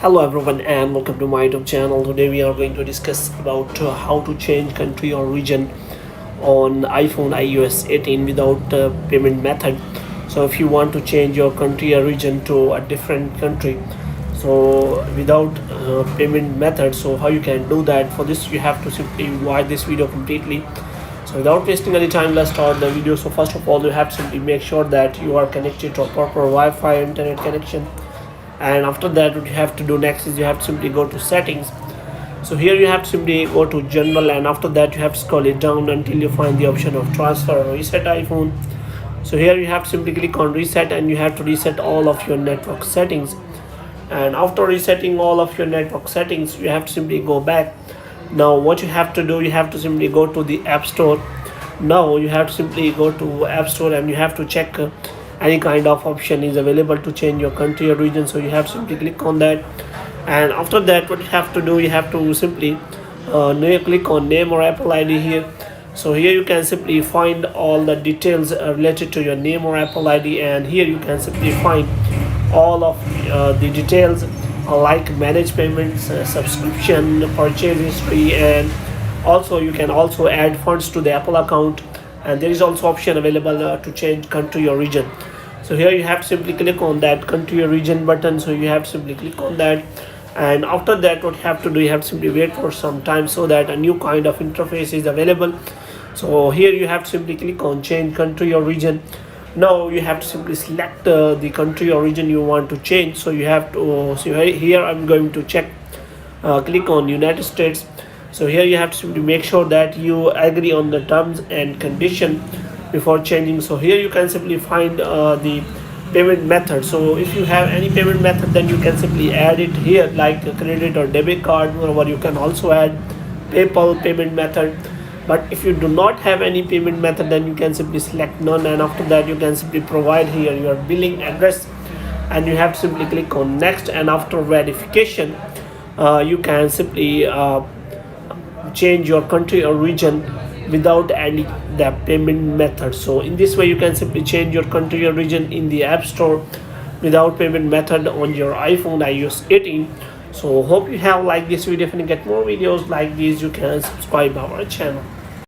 Hello everyone and welcome to my YouTube channel. Today we are going to discuss about how to change country or region on iPhone iOS 18 without payment method. So if you want to change your country or region to a different country, so without payment method, so how you can do that? For this you have to simply watch this video completely. So without wasting any time, let's start the video. So first of all, you have to simply make sure that you are connected to a proper Wi-Fi internet connection, and after that what you have to do next is you have to simply go to settings. So here you have to simply go to general, and after that you have to scroll it down until you find the option of transfer or reset iPhone. So here you have to simply click on reset, and you have to reset all of your network settings. And after resetting all of your network settings, you have to simply go back. Now what you have to do, you have to simply go to the App Store. Now you have to simply go to App Store and you have to check any kind of option is available to change your country or region. So you have to simply click on that, and after that what you have to do, you have to simply click on name or Apple ID here. So here you can simply find all the details related to your name or Apple ID, and here you can simply find all of the details like manage payments, subscription, purchase history, and also you can also add funds to the Apple account. And there is also option available to change country or region. So here you have to simply click on that country or region button. So you have to simply click on that, and after that what you have to do, you have to simply wait for some time so that a new kind of interface is available. So here you have to simply click on change country or region. Now you have to simply select the country or region you want to change. So you have to here I'm going to check click on United States. So here you have to simply make sure that you agree on the terms and condition before changing. So here you can simply find the payment method. So if you have any payment method, then you can simply add it here, like a credit or debit card, or you can also add PayPal payment method. But if you do not have any payment method, then you can simply select none, and after that you can simply provide here your billing address, and you have to simply click on next. And after verification you can simply change your country or region without adding the payment method. So in this way you can simply change your country or region in the App Store without payment method on your iPhone iOS 18. So hope you have liked this video. If you get more videos like these, you can subscribe our channel.